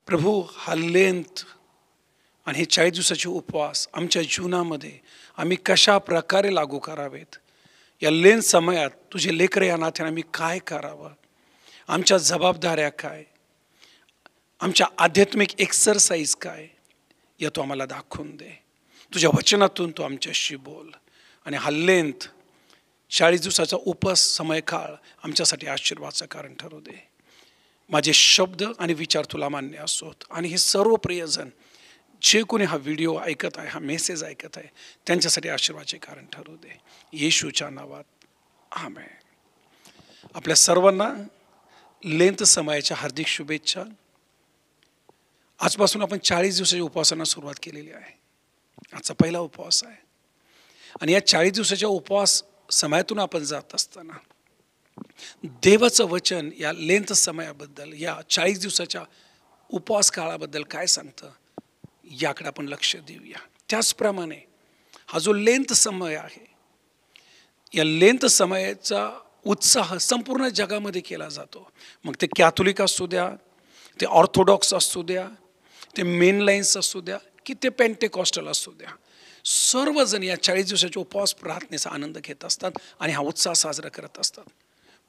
प्रभू हा लेंथ आणि हे 40 दिवसाचे उपवास आमच्या जीवनामध्ये आम्ही कशा प्रकारे लागू करावेत, या लेंथ समयात तुझे लेकरे या नात्याने आम्ही काय करावं, आमच्या जबाबदाऱ्या काय, आमच्या आध्यात्मिक एक्सरसाइज काय, या तू आम्हाला दाखवून दे. तुझ्या वचनातून तू आमच्याशी बोल आणि हा लेंथ 40 दिवसाचा उपवास समयकाळ आमच्यासाठी आशीर्वादाचं कारण ठरू दे. माझे शब्द आणि विचार तुला मान्य असोत आणि हे सर्व प्रियजन जे कोणी हा व्हिडिओ ऐकत आहे, हा मेसेज ऐकत आहे, त्यांच्यासाठी आशीर्वादाचे कारण ठरू दे. येशूच्या नावात आमेन. आपल्या सर्वांना लेंथ समयाच्या हार्दिक शुभेच्छा. आजपासून आपण 40 दिवसाच्या उपवासांना सुरुवात केलेली आहे. आजचा पहिला उपवास आहे आणि या 40 दिवसाच्या उपवास समयातून आपण जात असताना देवाचं वचन या लेंथ समयाबद्दल, या 40 दिवसाच्या उपवास काळाबद्दल काय सांगतं, याकडे आपण लक्ष देऊया. त्याचप्रमाणे हा जो लेंथ समय आहे, या लेंथ समयाचा उत्साह संपूर्ण जगामध्ये केला जातो. मग ते कॅथोलिक असू द्या, ते ऑर्थोडॉक्स असू द्या, ते मेनलाईन्स असू द्या, की ते पेंटेकॉस्टल असू द्या, सर्वजण या 40 दिवसाच्या उपवास प्रार्थनेचा आनंद घेत असतात आणि हा उत्साह साजरा करत असतात.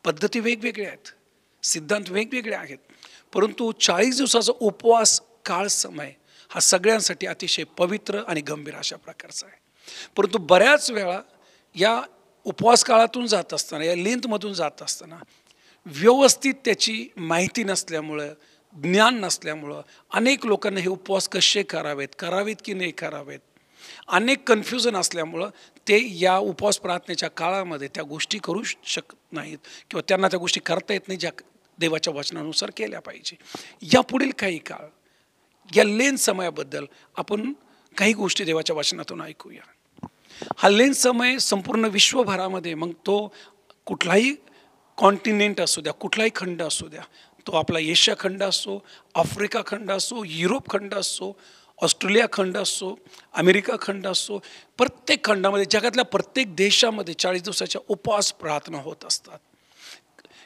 पद्धती वेगवेगळ्या आहेत, सिद्धांत वेगवेगळे आहेत, परंतु 40 दिवसाचा उपवास काळ समय हा सगळ्यांसाठी अतिशय पवित्र आणि गंभीर अशा प्रकारचा आहे. परंतु बऱ्याच वेळा या उपवास काळातून जात असताना, या लेंथमधून जात असताना व्यवस्थित त्याची माहिती नसल्यामुळं, ज्ञान नसल्यामुळं अनेक लोकांना हे उपवास कसे करावेत की नाही करावेत, अनेक कन्फ्युजन असल्यामुळं ते या उपवास प्रार्थनेच्या काळामध्ये त्या गोष्टी करू शकत नाहीत किंवा त्यांना त्या गोष्टी करता येत नाही ज्या देवाच्या वचनानुसार केल्या पाहिजे. या पुढील काही काळ या लेंथ समयाबद्दल आपण काही गोष्टी देवाच्या वचनातून ऐकूया. हा लेंथ समय संपूर्ण विश्वभरामध्ये, मग तो कुठलाही कॉन्टिनेंट असू द्या, कुठलाही खंड असू द्या, तो आपला एशिया खंड असो, आफ्रिका खंड असो, युरोप खंड असो, ऑस्ट्रेलिया खंड असो, अमेरिका खंड असो, प्रत्येक खंडामध्ये, जगातल्या प्रत्येक देशामध्ये 40 दिवसाच्या उपवास प्रार्थना होत असतात.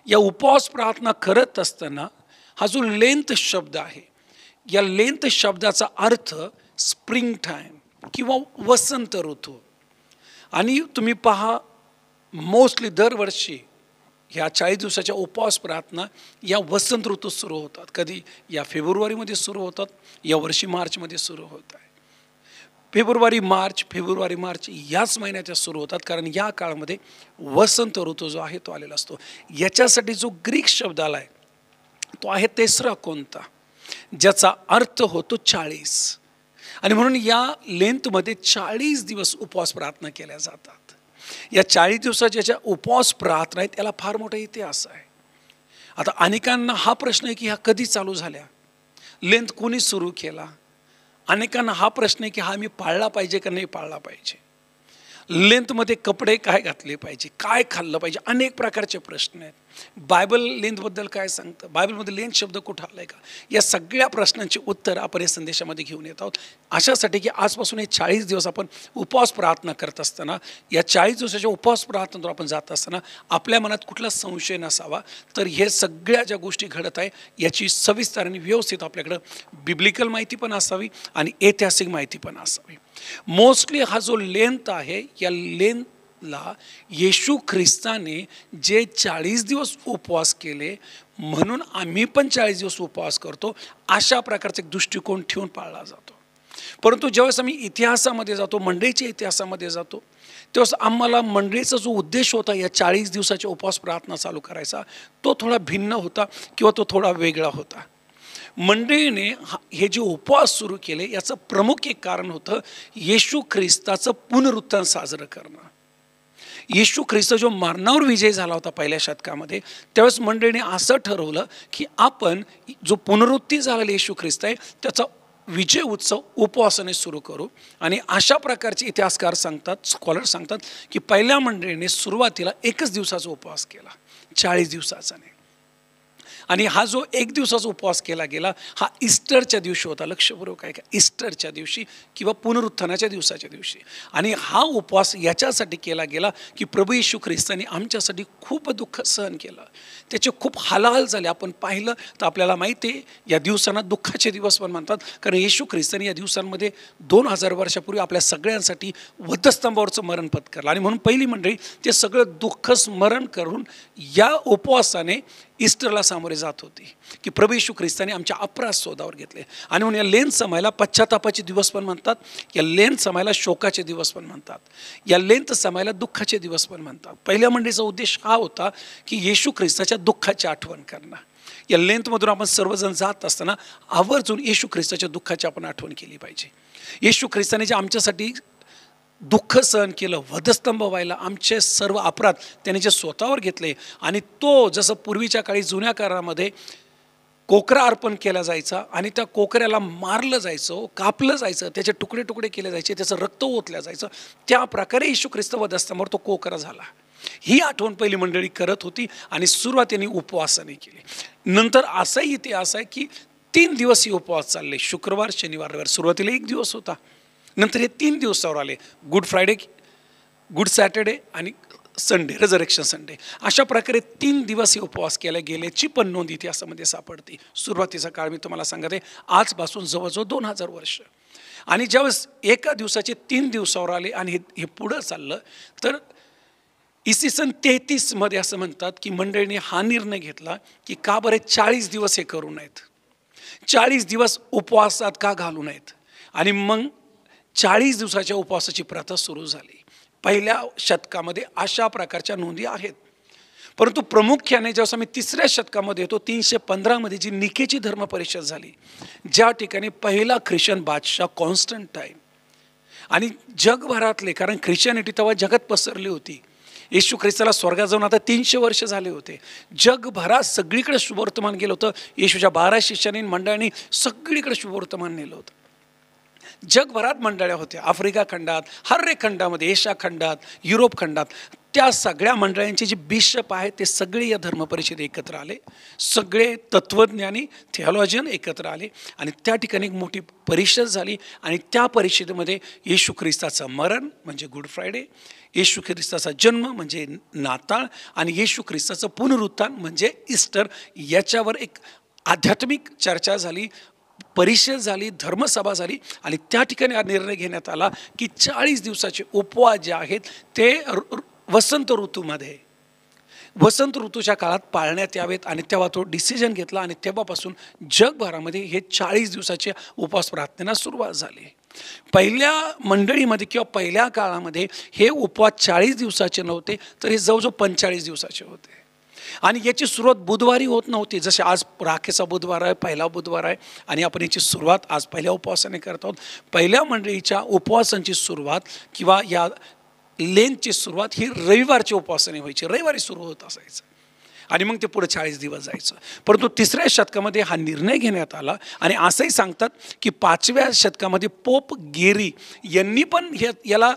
या उपवास प्रार्थना करत असताना हा जो लेंथ शब्द आहे, या लेंथ शब्दाचा अर्थ स्प्रिंग टाईम किंवा वसंत ऋतू. आणि तुम्ही पहा, मोस्टली दरवर्षी ह्या 40 दिवसाच्या उपवास प्रार्थना या वसंत ऋतूत सुरू होतात. कधी या फेब्रुवारीमध्ये सुरू होतात, या वर्षी मार्चमध्ये सुरू होत आहे. फेब्रुवारी मार्च याच महिन्याच्या सुरू होतात, कारण या काळामध्ये वसंत ऋतू जो आहे तो आलेला असतो. याच्यासाठी जो ग्रीक शब्द आला आहे तो आहे तेसरा कोणता, ज्याचा अर्थ होतो 40. आणि म्हणून या लेंथमध्ये 40 दिवस उपवास प्रार्थना केल्या जातात. या 40 दिवसाच्या ज्या उपवास प्रार्थना आहेत त्याला फार मोठा इतिहास आहे. आता अनेकांना हा प्रश्न आहे की ह्या कधी चालू झाल्या, लेंथ कोणी सुरू केला. अनेकांना हा प्रश्न आहे की हा मी पाळला पाहिजे का नाही पाळला पाहिजे, लेंथमध्ये कपडे काय घातले पाहिजे, काय खाल्लं पाहिजे, अनेक प्रकारचे प्रश्न आहेत. बायबल लेंथबद्दल काय सांगतं, बायबलमध्ये लेंथ शब्द कुठं आला आहे का, या सगळ्या प्रश्नांची उत्तर आपण या संदेशामध्ये घेऊन येत आहोत. अशासाठी की आजपासून हे 40 दिवस आपण उपवास प्रार्थना करत असताना, या 40 दिवसाच्या उपवास प्रार्थनेतून आपण जात असताना आपल्या मनात कुठला संशय नसावा. तर हे सगळ्या ज्या गोष्टी घडत आहे याची सविस्तर आणि व्यवस्थित आपल्याकडं बिब्लिकल माहिती पण असावी आणि ऐतिहासिक माहिती पण असावी. मोस्टली हा जो लेंथ आहे, या लेंथला येशू ख्रिस्ताने जे 40 दिवस उपवास केले म्हणून आम्ही पण 40 दिवस उपवास करतो, अशा प्रकारचा एक दृष्टिकोन ठेवून पाळला जातो. परंतु ज्यावेळेस आम्ही इतिहासामध्ये जातो, मंडळीच्या इतिहासामध्ये जातो, तेव्हा आम्हाला मंडळीचा जो उद्देश होता या 40 दिवसाच्या उपवास प्रार्थना चालू करायचा, तो थोडा भिन्न होता किंवा तो थोडा वेगळा होता. मंडळीने हे जे उपवास सुरू केले याचं प्रमुख एक कारण होतं येशू ख्रिस्ताचं पुनरुत्थान साजरं करणं. येशू ख्रिस्त जो मरणावर विजय झाला होता पहिल्या शतकामध्ये, त्यावेळेस मंडळीने असं ठरवलं की आपण जो पुनरुत्थान झालेला येशू ख्रिस्त आहे त्याचा विजय उत्सव उपवासाने सुरू करू. आणि अशा प्रकारचे इतिहासकार सांगतात, स्कॉलर सांगतात की पहिल्या मंडळीने सुरुवातीला एकच दिवसाचा उपवास केला, 40 दिवसाचा नाही. आणि हा जो एक दिवसाचा उपवास केला गेला हा ईस्टरच्या दिवशी होता. लक्षपूर्वक आहे का? ईस्टरच्या दिवशी किंवा पुनरुत्थानाच्या दिवसाच्या दिवशी. आणि हा उपवास याच्यासाठी केला गेला की प्रभू येशू ख्रिस्तांनी आमच्यासाठी खूप दुःख सहन केलं, त्याचे खूप हालहाल झाले. आपण पाहिलं तर आपल्याला माहिती आहे या दिवसांना दुःखाचे दिवस पण म्हणतात, कारण येशू ख्रिस्तांनी या दिवसांमध्ये 2000 वर्षापूर्वी आपल्या सगळ्यांसाठी वधस्तंभावरचं मरण पत्करलं. आणि म्हणून पहिली मंडळी ते सगळं दुःख स्मरण करून या उपवासाने ईस्टरला सामोरे जात होती की प्रभू येशू ख्रिस्ताने आमच्या अपराध शोधावर घेतले. आणि म्हणून या लेन समायला पश्चातापाचे दिवस पण म्हणतात, या लेन समायला शोकाचे दिवस पण म्हणतात, या लेंत समायला दुःखाचे दिवस पण म्हणतात. पहिल्या मंडळीचा उद्देश हा होता की येशू ख्रिस्ताच्या दुःखाची आठवण करणं. या लेंथमधून आपण सर्वजण जात असताना आवर्जून येशू ख्रिस्ताच्या दुःखाची आपण आठवण केली पाहिजे. येशू ख्रिस्ताने जे आमच्यासाठी दुःख सहन केलं, वधस्तंभ व्हायला, आमचे सर्व अपराध त्याने जे स्वतःवर घेतले. आणि तो जसं पूर्वीच्या काळी जुन्या काळामध्ये कोकरा अर्पण केला जायचा आणि त्या कोकऱ्याला मारलं जायचं, कापलं जायचं, त्याचे तुकडे तुकडे केले जायचे, त्याचं रक्त ओतलं जायचं, त्या प्रकारे येशू ख्रिस्त वधस्तंभावर तो कोकरा झाला. ही आठवण पहिली मंडळी करत होती आणि सुरुवात त्यांनी उपवासाने केली. नंतर असाही इतिहास आहे की 3 दिवस हे उपवास चालले, शुक्रवार, शनिवार, रविवार. सुरुवातीला 1 दिवस होता, नंतर हे 3 दिवसावर आले, गुड फ्रायडे, गुड सॅटर्डे आणि संडे, रिझरेक्शन संडे. अशा प्रकारे 3 दिवस हे उपवास केले गेल्याची पण नोंद इतिहासामध्ये सापडते. सुरुवातीचा काळ मी तुम्हाला सांगते, आजपासून जवळजवळ 2000 वर्ष. आणि ज्यावेळेस एका दिवसाचे 3 दिवसावर आले आणि हे पुढं चाललं, तर इसवी सन 33 मध्ये असं म्हणतात की मंडळीने हा निर्णय घेतला की का बरे 40 दिवस हे करू नयेत, 40 दिवस उपवासात का घालू नयेत. आणि मग 40 दिवसाच्या उपवासाची प्रथा सुरू झाली. पहिल्या शतकामध्ये अशा प्रकारच्या नोंदी आहेत. परंतु प्रामुख्याने जेव्हा आम्ही 3ऱ्या शतकामध्ये येतो, 315 मध्ये जी निकेची धर्म परिषद झाली, ज्या ठिकाणी पहिला ख्रिश्चन बादशाह कॉन्स्टंटाईन आणि जगभरातले, कारण ख्रिश्चनिटी तेव्हा जगात पसरली होती, येशू ख्रिस्ताला स्वर्गात जाऊन आता 300 वर्ष झाले होते, जगभरात सगळीकडे शुभवर्तमान गेलं होतं. येशूच्या 12 शिष्यांनी मंडळांनी सगळीकडे शुभवर्तमान नेलं होतं. जगभरात मंडळ्या होत्या, आफ्रिका खंडात, हर एक खंडामध्ये, एशिया खंडात, युरोप खंडात. त्या सगळ्या मंडळांचे जे बिशप आहेत ते सगळे या धर्मपरिषदेत एकत्र आले, सगळे तत्त्वज्ञानी, थिओलॉजियन एकत्र आले आणि त्या ठिकाणी एक मोठी परिषद झाली. आणि त्या परिषदेमध्ये येशू ख्रिस्ताचं मरण म्हणजे गुड फ्रायडे, येशू ख्रिस्ताचा जन्म म्हणजे नाताळ आणि येशू ख्रिस्ताचं पुनरुत्थान म्हणजे ईस्टर, याच्यावर एक आध्यात्मिक चर्चा झाली, परिषद झाली, धर्मसभा झाली. आणि त्या ठिकाणी हा निर्णय घेण्यात आला की 40 दिवसाचे उपवास जे आहेत ते वसंत ऋतूमध्ये, वसंत ऋतूच्या काळात पाळण्यात यावेत. आणि तेव्हा तो डिसिजन घेतला आणि तेव्हापासून जगभरामध्ये हे 40 दिवसाच्या उपवास प्रार्थनेला सुरुवात झाली. पहिल्या मंडळीमध्ये किंवा पहिल्या काळामध्ये हे उपवास 40 दिवसाचे नव्हते, तर हे जवळजवळ 45 दिवसाचे होते. आणि याची सुरुवात बुधवारी होत नव्हती, जसे आज राखेचा बुधवार आहे, पहिला बुधवार आहे आणि आपण याची सुरुवात आज पहिल्या उपवासाने करत आहोत. पहिल्या मंडळीच्या उपवासांची सुरुवात किंवा या लेनची सुरुवात ही रविवारच्या उपवासाने व्हायची, रविवारी सुरू होत असायचं आणि मग ते पुढे 40 दिवस जायचं. परंतु 3ऱ्या शतकामध्ये हा निर्णय घेण्यात आला. आणि असंही सांगतात की 5व्या शतकामध्ये पोप गेरी यांनी पण याला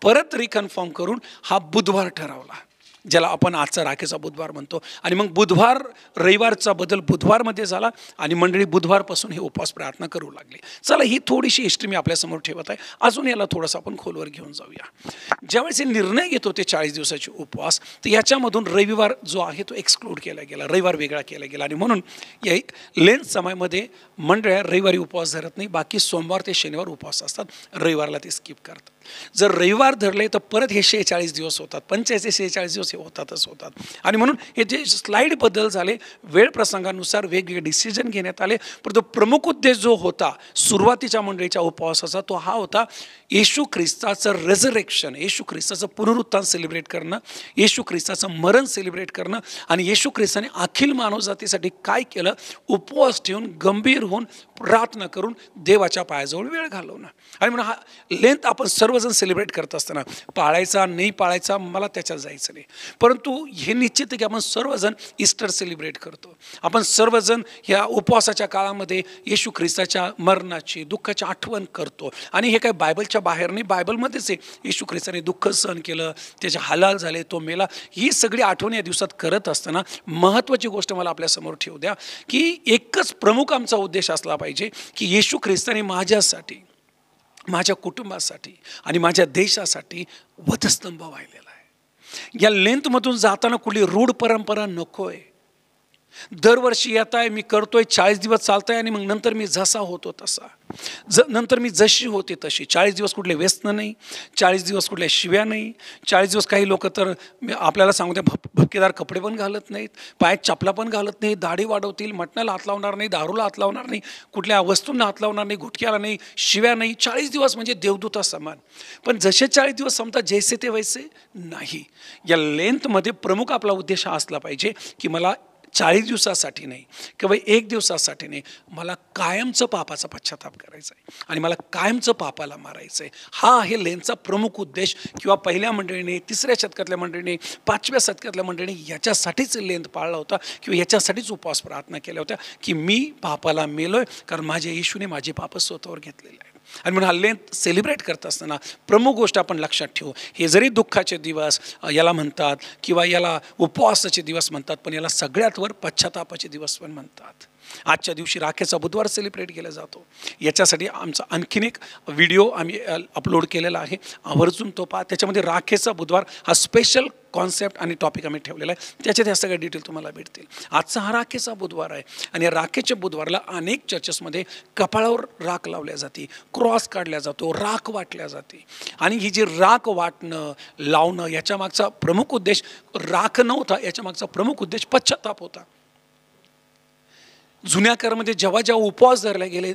परत रिकन्फर्म करून हा बुधवार ठरवला, ज्याला आपण आजचा राखेचा बुधवार म्हणतो. आणि मग बुधवार, रविवारचा बदल बुधवारमध्ये झाला आणि मंडळी बुधवारपासून हे उपवास प्रार्थना करू लागले. चला, ही थोडीशी हिस्ट्री मी आपल्यासमोर ठेवत आहे. अजून याला थोडंसं आपण खोलवर घेऊन जाऊया. ज्यावेळेस हे निर्णय घेतो ते 40 दिवसाचे उपवास, तर याच्यामधून रविवार जो आहे तो एक्सक्लूड केला गेला, रविवार वेगळा केला गेला. आणि म्हणून या लेन समयामध्ये मंडळ्या रविवारी उपवास धरत नाही, बाकी सोमवार ते शनिवार उपवास असतात, रविवारला ते स्किप करतात. जर रविवार धरले तर परत हे 46 दिवस होतात, 45 ते 46 दिवस हे होतातच होतात. आणि म्हणून हे जे स्लाईड बदल झाले, वेळ प्रसंगानुसार वेगवेगळे डिसिजन घेण्यात आले. परंतु प्रमुख उद्देश जो होता सुरुवातीच्या मंडळीच्या उपवासाचा तो हा होता, येशू ख्रिस्ताचं रेझरेक्शन, येशू ख्रिस्ताचं पुनरुत्थान सेलिब्रेट करणं, येशू ख्रिस्ताचं मरण सेलिब्रेट करणं आणि येशू ख्रिस्ताने अखिल मानवजातीसाठी काय केलं, उपवास ठेवून गंभीर होऊन प्रार्थना करून देवाच्या पायाजवळ वेळ घालवणं. आणि म्हणून हा लेंथ आपण सर्वजण सेलिब्रेट करत असताना पाळायचा नाही पाळायचा मला त्याच्यात जायचं नाही, परंतु हे निश्चित आहे की आपण सर्वजण ईस्टर सेलिब्रेट करतो. आपण सर्वजण ह्या उपवासाच्या काळामध्ये येशू ख्रिस्ताच्या मरणाची दुःखाची आठवण करतो. आणि हे काय बायबलच्या बाहेर नाही, बायबलमध्येच आहे. येशू ख्रिस्ताने दुःख सहन केलं, त्याचे हालाल झाले, तो मेला. ही सगळी आठवण या दिवसात करत असताना महत्त्वाची गोष्ट मला आपल्यासमोर ठेवू द्या की एकच प्रमुख आमचा उद्देश असला पाहिजे की येशू ख्रिस्ताने माझ्यासाठी, माझ्या कुटुंबासाठी आणि माझ्या देशासाठी वधस्तंभ वाहिलेला आहे. या लेंथमधून जाताना कुठली रूढ परंपरा नको आहे. दरवर्षी येत आहे, मी करतोय, 40 दिवस चालत आहे आणि मग नंतर मी जसा होतो तसा, नंतर मी जशी होते तशी. 40 दिवस कुठले व्यसन नाही, 40 दिवस कुठल्या शिव्या नाही, 40 दिवस काही लोक तर आपल्याला सांगते भपकेदार कपडे पण घालत नाहीत, पायात चपला पण घालत नाही, दाढी वाढवतील, मटणाला हात लावणार नाही, दारूला हात लावणार नाही, कुठल्या वस्तूंना हात लावणार नाही, गुटख्याला नाही, शिव्या नाही. 40 दिवस म्हणजे देवदूता समान. पण जसे 40 दिवस संपतात जैसे ते वैसे नाही. या लेंथमध्ये प्रमुख आपला उद्देश हा असला पाहिजे की मला 40 दिवसासाठी नाही किंवा 1 दिवसासाठी नाही, मला कायमचं पापाचा पश्चाताप करायचा आहे आणि मला कायमचं पापाला मारायचं आहे. हा आहे लेंथचा प्रमुख उद्देश. किंवा पहिल्या मंडळीने, 3ऱ्या शतकातल्या मंडळीने, 5व्या शतकातल्या मंडळीने याच्यासाठीच लेंथ पाळला होता किंवा याच्यासाठीच उपवास प्रार्थना केल्या होत्या की मी पापाला मेलोय कारण माझ्या येशूने माझे पाप स्वतःवर घेतलेले आहे. आणि म्हणून हा लेंथ सेलिब्रेट करत असताना प्रमुख गोष्ट आपण लक्षात ठेवू, हे जरी दुःखाचे दिवस याला म्हणतात किंवा याला उपवासाचे दिवस म्हणतात, पण याला सगळ्यात वर पश्चातापाचे दिवस पण म्हणतात. आजच्या दिवशी राखेचा बुधवार सेलिब्रेट केला जातो. याच्यासाठी आमचा आणखीन एक व्हिडिओ आम्ही अपलोड केलेला आहे, आवर्जून तो पहा. त्याच्यामध्ये राखेचा बुधवार हा स्पेशल कॉन्सेप्ट आणि टॉपिक आम्ही ठेवलेला आहे, त्याच्यात ह्या सगळ्या डिटेल तुम्हाला भेटतील. आजचा हा राखेचा बुधवार आहे आणि या राखेच्या बुधवारला अनेक चर्चेसमध्ये कपाळावर राख लावल्या जाते, क्रॉस काढल्या जातो, राख वाटल्या जाते. आणि ही जी राख वाटणं, लावणं, याच्या मागचा प्रमुख उद्देश राख नव्हता, याच्या मागचा प्रमुख उद्देश पश्चाताप होता. जुन्या काळामध्ये जेव्हा जेव्हा उपवास धरले गेले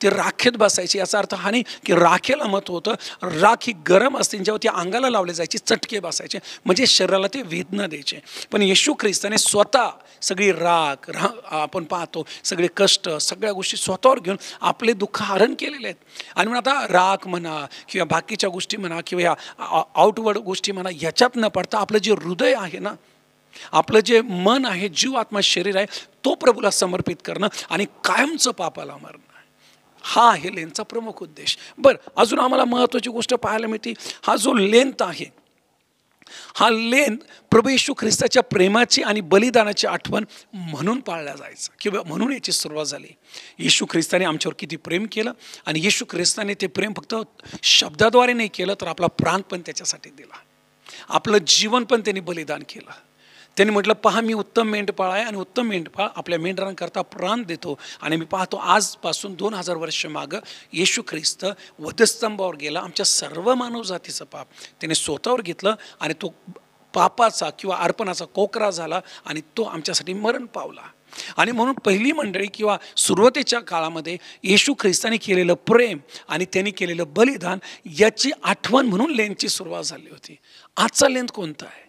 ते राखेत बसायचे. याचा अर्थ हा नाही की राखेला महत्त्व होतं, राख ही गरम असते, जेव्हा ती अंगाला लावले जायची चटके बसायचे म्हणजे शरीराला ते वेदना द्यायचे. पण येशू ख्रिस्ताने स्वतः सगळी राख आपण पाहतो, सगळे कष्ट, सगळ्या गोष्टी स्वतःवर घेऊन आपले दुःख हरण केलेले आहेत. आणि म्हणून आता राख म्हणा किंवा बाकीच्या गोष्टी म्हणा किंवा या आउटवर्ड गोष्टी म्हणा, याच्यात न पडता आपलं जे हृदय आहे ना, आपलं जे मन आहे, जीव आत्मा शरीर आहे, तो प्रभूला समर्पित करणं आणि कायमचं पापाला मारणं, हा आहे लेंथचा प्रमुख उद्देश. बरं, अजून आम्हाला महत्त्वाची गोष्ट पाहायला मिळते. हा जो लेंथ आहे, हा लेंथ प्रभू येशू ख्रिस्ताच्या प्रेमाची आणि बलिदानाची आठवण म्हणून पाळला जायचा किंवा म्हणून याची सुरुवात झाली. येशू ख्रिस्ताने आमच्यावर किती प्रेम केलं आणि येशू ख्रिस्ताने ते प्रेम फक्त शब्दाद्वारे नाही केलं, तर आपला प्राण पण त्याच्यासाठी दिला, आपलं जीवन पण त्यांनी बलिदान केलं. त्यांनी म्हटलं, पहा मी उत्तम मेंढपाळ आहे आणि उत्तम मेंढपाळ आपल्या मेंढरांकरता प्राण देतो. आणि मी पाहतो आजपासून 2000 वर्ष मागं येशू ख्रिस्त वधस्तंभावर गेला, आमच्या सर्व मानव जातीचं पाप त्याने स्वतःवर घेतलं आणि तो पापाचा किंवा अर्पणाचा कोकरा झाला आणि तो आमच्यासाठी मरण पावला. आणि म्हणून पहिली मंडळी किंवा सुरुवातीच्या काळामध्ये येशू ख्रिस्ताने केलेलं प्रेम आणि त्यांनी केलेलं बलिदान याची आठवण म्हणून लेंथची सुरुवात झाली होती. आजचा लेंथ कोणता आहे?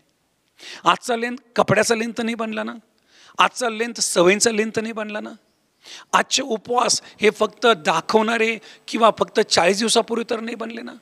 आजचा लेंथ कपड्याचा लेंथ नाही बनला ना, आजचा लेंथ सवयींचा लेंथ नाही बनला ना, आजचे उपवास हे फक्त दाखवणारे किंवा फक्त 40 दिवसापूर्वी तर नाही बनले ना,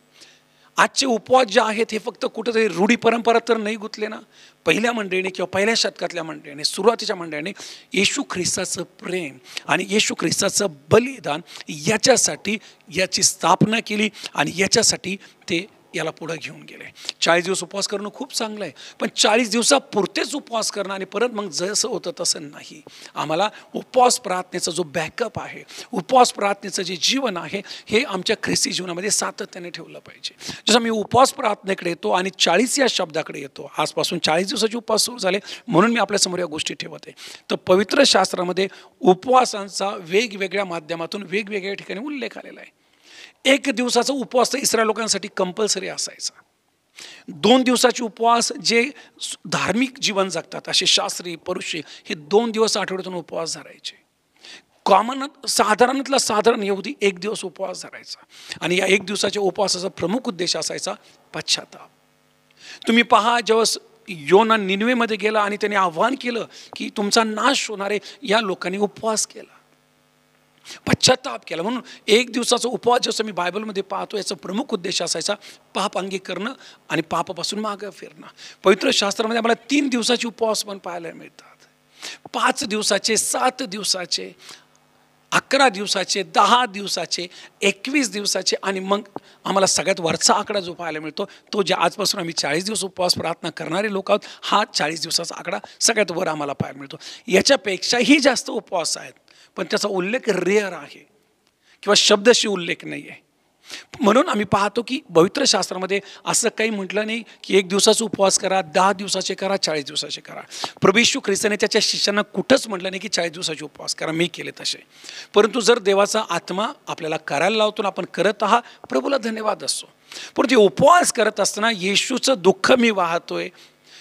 आजचे उपवास जे आहेत हे फक्त कुठेतरी रूढी परंपरा तर नाही गुंतले ना. पहिल्या मंडळीने किंवा पहिल्या शतकातल्या मंडळीने, सुरुवातीच्या मंडळीने येशू ख्रिस्ताचं प्रेम आणि येशू ख्रिस्ताचं बलिदान याच्यासाठी याची स्थापना केली आणि याच्यासाठी ते याला पुढं घेऊन गेले. 40 दिवस उपवास करणं खूप चांगलं आहे, पण 40 दिवसापुरतेच उपवास करणं आणि परत मग जसं होतं तसं नाही. आम्हाला उपवास प्रार्थनेचा जो बॅकअप आहे, उपवास प्रार्थनेचं जे जीवन आहे, हे आमच्या ख्रिस्ती जीवनामध्ये सातत्याने ठेवलं पाहिजे. जसं मी उपवास प्रार्थनेकडे येतो आणि 40 या शब्दाकडे येतो, आजपासून 40 दिवसाचे उपवास सुरू झाले म्हणून मी आपल्यासमोर या गोष्टी ठेवत आहे. तर पवित्र शास्त्रामध्ये उपवासांचा वेगवेगळ्या माध्यमातून वेगवेगळ्या ठिकाणी उल्लेख आलेला आहे. 1 दिवसाचा उपवास तर इस्रायल लोकांसाठी कंपल्सरी असायचा. 2 दिवसाचे उपवास जे धार्मिक जीवन जगतात असे शास्त्री पुरुषी हे 2 दिवस आठवड्यातून उपवास धरायचे. साधारणातला साधारण यहुदी 1 दिवस उपवास धरायचा आणि या 1 दिवसाच्या उपवासाचा प्रमुख उद्देश असायचा पश्चाताप. तुम्ही पहा, जेव्हा योना निनवेमध्ये गेला आणि त्याने आव्हान केलं की तुमचा नाश होणारे, या लोकांनी उपवास केला पश्चाताप केला. म्हणून एक दिवसाचा उपवास जसं मी बायबलमध्ये पाहतो, याचा प्रमुख उद्देश असायचा पाप अंगीकरणं आणि पापापासून मागं फिरणं. पवित्र शास्त्रामध्ये आम्हाला 3 दिवसाचे उपवास पण पाहायला मिळतात. 5 दिवसाचे, 7 दिवसाचे, 11 दिवसाचे, 10 दिवसाचे, 21 दिवसाचे आणि मग आम्हाला सगळ्यात वरचा आकडा जो पाहायला मिळतो तो जे आजपासून आम्ही 40 दिवस उपवास प्रार्थना करणारे लोक आहोत, हा 40 दिवसाचा आकडा सगळ्यात वर आम्हाला पाहायला मिळतो. याच्यापेक्षाही जास्त उपवास आहेत, पण त्याचा उल्लेख रेअर आहे किंवा शब्दशी उल्लेख नाही आहे. म्हणून आम्ही पाहतो की पवित्र शास्त्रामध्ये असं काही म्हटलं नाही की 1 दिवसाचा उपवास करा, 10 दिवसाचे करा, 40 दिवसाचे करा. प्रभू येशू ख्रिस्ताने त्याच्या शिष्यांना कुठंच म्हटलं नाही की 40 दिवसाचे उपवास करा, मी केले तसे. परंतु जर देवाचा आत्मा आपल्याला करायला लावतो, आपण करत आहात, प्रभूला धन्यवाद असतो. परंतु उपवास करत असताना येशूचं दुःख मी वाहतोय,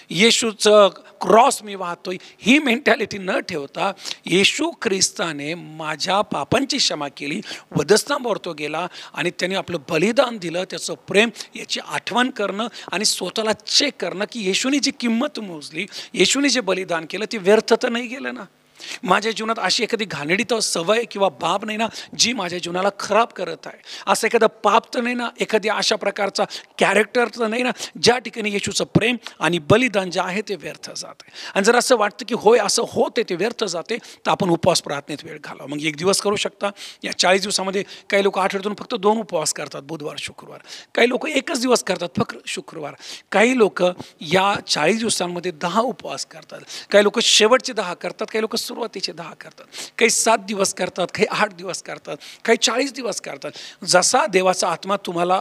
येशूचं क्रॉस मी वाहतोय, ही मेंटॅलिटी न ठेवता येशू ख्रिस्ताने माझ्या पापांची क्षमा केली, वधस्तंभावर तो गेला आणि त्याने आपलं बलिदान दिलं, त्याचं प्रेम याची आठवण करणं आणि स्वतःला चेक करणं की येशूने जी किंमत मोजली, येशूने जे बलिदान केलं ते व्यर्थ तर नाही गेलं ना. माझ्या जीवनात अशी एखादी घाणेरडी तर सवय किंवा बाब नाही ना जी माझ्या जीवनाला खराब करत आहे. असं एखादं पाप तर नाही ना, एखादी अशा प्रकारचा कॅरेक्टर तर नाही ना ज्या ठिकाणी येशूचं प्रेम आणि बलिदान जे आहे ते व्यर्थ जाते. आणि जर असं वाटतं की होय असं होते, ते व्यर्थ जाते, तर आपण उपवास प्रार्थनेत वेळ घालावा. मग 1 दिवस करू शकता. या 40 दिवसामध्ये काही लोक आठवड्यातून फक्त 2 उपवास करतात, बुधवार शुक्रवार. काही लोक 1च दिवस करतात, फक्त शुक्रवार. काही लोक या 40 दिवसांमध्ये 10 उपवास करतात. काही लोक शेवटचे 10 करतात, काही लोक सुरुवातीचे 10 करतात. काही 7 दिवस करतात, काही 8 दिवस करतात, काही 40 दिवस करतात. जसा देवाचा आत्मा तुम्हाला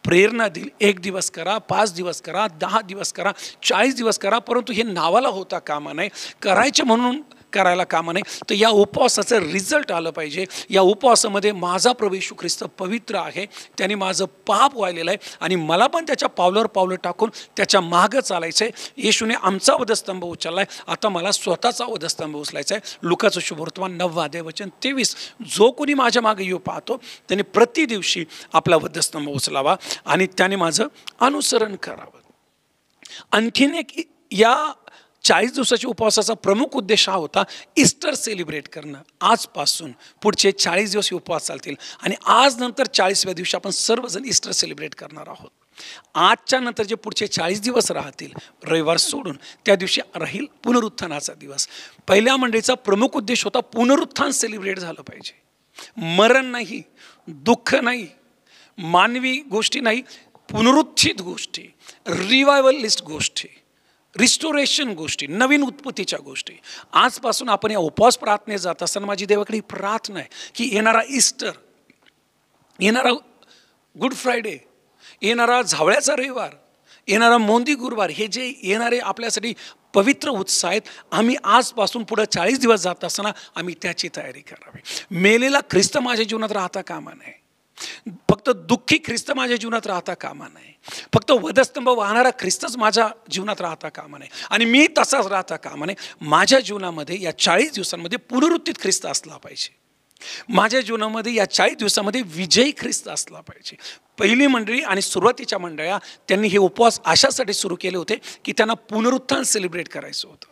प्रेरणा देईल, 1 दिवस करा, 5 दिवस करा, 10 दिवस करा, 40 दिवस करा. परंतु हे नावाला होता कामा नाही, करायचे म्हणून करायला कामा नाही. तर या उपवासाचं रिझल्ट आलं पाहिजे. या उपवासामध्ये माझा प्रभू येशू ख्रिस्त पवित्र आहे, त्याने माझं पाप व्हायलेलं आहे आणि मला पण त्याच्या पावलावर पावलं टाकून त्याच्या मागं चालायचं आहे. येशूने आमचा वधस्तंभ उचलला आहे, आता मला स्वतःचा वधस्तंभ उचलायचा आहे. लुकाचं शुभवर्तमान 9 अध्याय वचन 23. जो कोणी माझ्या मागे येऊ पाहतो त्याने प्रति दिवशी आपला वधस्तंभ उचलावा आणि त्याने माझं अनुसरण करावं. आणखीन एक या 40 दिवसाच्या उपवासाचा प्रमुख उद्देश हा होता ईस्टर सेलिब्रेट करणं. आजपासून पुढचे 40 दिवस उपवास चालतील आणि आज नंतर 40व्या दिवशी आपण सर्वजण ईस्टर सेलिब्रेट करणार आहोत. आजच्या नंतर जे पुढचे 40 दिवस राहतील, रविवार सोडून, त्या दिवशी राहील पुनरुत्थानाचा दिवस. पहिल्या मंडळीचा प्रमुख उद्देश होता पुनरुत्थान सेलिब्रेट झालं पाहिजे. मरण नाही, दुःख नाही, मानवी गोष्टी नाही, पुनरुत्थित गोष्टी, रिवायवलिस्ट गोष्टी, रिस्टोरेशन गोष्टी, नवीन उत्पत्तीच्या गोष्टी. आजपासून आपण या उपवास प्रार्थनेत जात असताना माझी देवाकडे प्रार्थना आहे की येणारा ईस्टर, येणारा गुड फ्रायडे, येणारा झावळ्याचा रविवार, येणारा मोंदी गुरुवार, हे जे येणारे आपल्यासाठी पवित्र उत्साह आहेत, आम्ही आजपासून पुढे 40 दिवस जात असताना आम्ही त्याची तयारी करावी. मेलेला ख्रिस्त माझ्या जीवनात राहता कामा नये, फक्त दुःखी ख्रिस्त माझ्या जीवनात राहता कामा नये, फक्त वधस्तंभ वाहणारा ख्रिस्तच माझ्या जीवनात राहता कामा नये आणि मी तसाच राहता कामा नये. माझ्या जीवनामध्ये या 40 दिवसांमध्ये पुनरुत्थित ख्रिस्त असला पाहिजे. माझ्या जीवनामध्ये या 40 दिवसामध्ये विजयी ख्रिस्त असला पाहिजे. पहिली मंडळी आणि सुरुवातीच्या मंडळ्या त्यांनी हे उपवास अशासाठी सुरू केले होते की त्यांना पुनरुत्थान सेलिब्रेट करायचं होतं,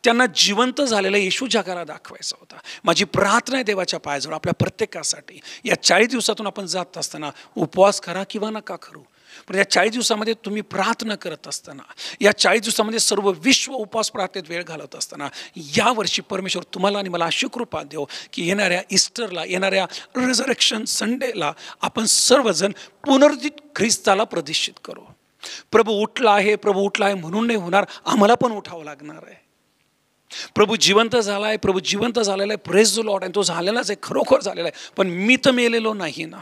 त्यांना जिवंत झालेला येशू जगाला दाखवायचा होता. माझी प्रार्थना आहे देवाच्या पायाजवळ आपल्या प्रत्येकासाठी, या 40 दिवसातून आपण जात असताना उपवास करा किंवा नका करू, पण या 40 दिवसामध्ये तुम्ही प्रार्थना करत असताना, या 40 दिवसामध्ये सर्व विश्व उपवास प्रार्थनेत वेळ घालवत असताना, यावर्षी परमेश्वर तुम्हाला आणि मला अशी कृपा देव की येणाऱ्या ईस्टरला, येणाऱ्या रिझरेक्शन संडेला आपण सर्वजण पुनरुत्थित ख्रिस्ताला प्रतिष्ठित करू. प्रभू उठला आहे, प्रभू उठला आहे म्हणून नाही होणार, आम्हाला पण उठावं लागणार आहे. प्रभू जिवंत झाला आहे, प्रभू जिवंत झालेला आहे, प्रेज द लॉर्ड, आणि तो झालेलाच आहे, खरोखर झालेला आहे. पण मी तर मेलेलो नाही ना,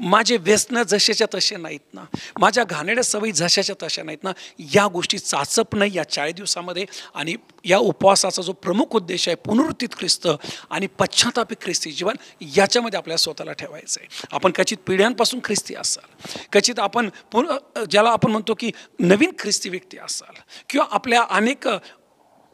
माझे व्यसनं जशाच्या तसे नाहीत ना, माझ्या घाणेरड्या सवयी जशाच्या तशा नाहीत ना. या गोष्टी चाचप नाही या 40 दिवसामध्ये. आणि या उपवासाचा जो प्रमुख उद्देश आहे पुनरुत्थित ख्रिस्त आणि पश्चातापी ख्रिस्ती जीवन, याच्यामध्ये आपल्याला स्वतःला ठेवायचं आहे. आपण कचित पिढ्यांपासून ख्रिस्ती असाल, कचित आपण ज्याला आपण म्हणतो की नवीन ख्रिस्ती व्यक्ती असाल, किंवा आपल्या अनेक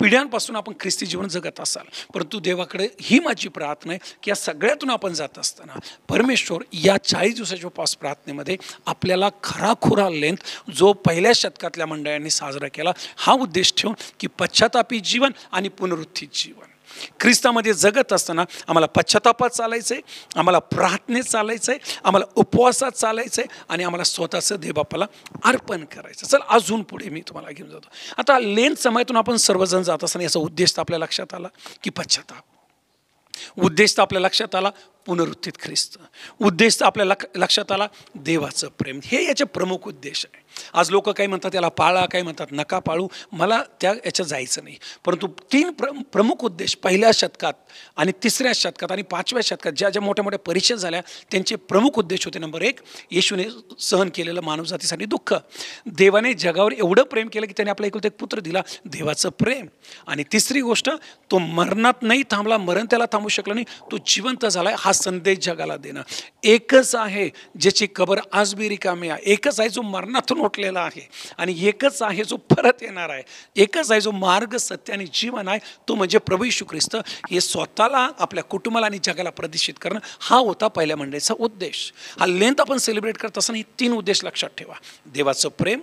पिढ्यांपासून आपण ख्रिस्ती जीवन जगत असाल, परंतु देवाकडे ही माझी प्रार्थना आहे की या सगळ्यातून आपण जात असताना परमेश्वर या 40 दिवसाच्या उपवास प्रार्थनेमध्ये आपल्याला खराखुरा लेंथ जो पहिल्या शतकातल्या मंडळांनी साजरा केला, हा उद्देश ठेवून की पश्चातापी जीवन आणि पुनरुत्थित जीवन. ख्रिस्तामध्ये जगत असताना आम्हाला पश्चातापात चालायचं आहे, आम्हाला प्रार्थनेत चालायचं आहे, आम्हाला उपवासात चालायचं आहे आणि आम्हाला स्वतःचं देवबापाला अर्पण करायचं. चल अजून पुढे मी तुम्हाला घेऊन जातो. आता लेन समयातून आपण सर्वजण जात असताना याचा उद्देश आपल्या लक्षात आला की पश्चाताप. उद्देश आपल्या लक्षात आला पुनरुत्थित ख्रिस्त. उद्देश आपल्या लक्षात आला देवाचं प्रेम. हे याचे प्रमुख उद्देश आहे. आज लोक काही म्हणतात याला पाळा, काही म्हणतात नका पाळू, मला त्या याच्यात जायचं नाही. परंतु तीन प्रमुख उद्देश पहिल्या शतकात आणि तिसऱ्या शतकात आणि पाचव्या शतकात ज्या ज्या मोठ्या मोठ्या परिषद झाल्या त्यांचे प्रमुख उद्देश होते. नंबर 1, येशूने सहन केलेलं मानवजातीसाठी दुःख. देवाने जगावर एवढं प्रेम केलं की त्याने आपला एकुलता एक पुत्र दिला, देवाचं प्रेम. आणि तिसरी गोष्ट, तो मरणात नाही थांबला, मरण त्याला थांबू शकलं नाही, तो जिवंत झालाय, हा संदेश जगाला देणं. एकच आहे ज्याची कबर आज बी रिकामी आहे, एकच आहे जो मरणातून उठलेला आहे आणि एकच आहे जो परत येणार आहे, एकच आहे जो मार्ग, सत्य आणि जीवन आहे, तो म्हणजे प्रभू येशू ख्रिस्त. हे स्वतःला, आपल्या कुटुंबाला आणि जगाला प्रदर्शित करणं हा होता पहिल्या मंडळीचा उद्देश. हा लेंथ आपण सेलिब्रेट करत असताना हे 3 उद्देश लक्षात ठेवा. देवाचं प्रेम,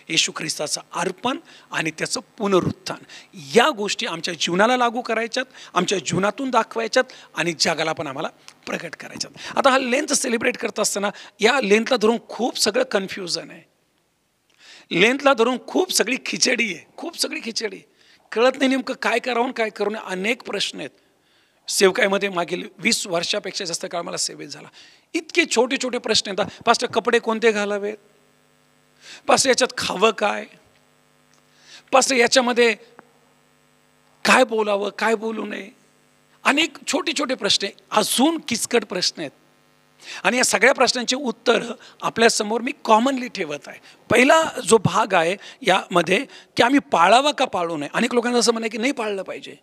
येशू ख्रिस्ताचं अर्पण आणि त्याचं पुनरुत्थान. या गोष्टी आमच्या जीवनाला लागू करायच्यात, आमच्या जीवनातून दाखवायच्यात आणि जगाला पण आम्हाला प्रकट करायच्यात. आता हा लेंथ सेलिब्रेट करत असताना या लेंथला धरून खूप सगळं कन्फ्युजन आहे. लेंथला धरून खूप सगळी खिचडी आहे, खूप सगळी खिचडी. कळत नाही नेमकं काय करावं काय करू नये, अनेक प्रश्न आहेत. सेवकाईमध्ये मागील 20 वर्षापेक्षा जास्त काळ मला सेवेत झाला. इतके छोटे छोटे प्रश्न येतात. पास्टर कपडे कोणते घालावेत, पास्टर याच्यात खावं काय, पास्टर याच्यामध्ये काय बोलावं काय बोलू नये, अनेक छोटे छोटे प्रश्न, अजून किचकट प्रश्न आहेत. आणि या सगळ्या प्रश्नांची उत्तर आपल्या समोर मी कॉमनली ठेवत आहे. पहिला जो भाग आहे यामध्ये की आम्ही पाळावा का पाळू नये. अनेक लोकांना असं म्हणणं की नाही पाळलं पाहिजे,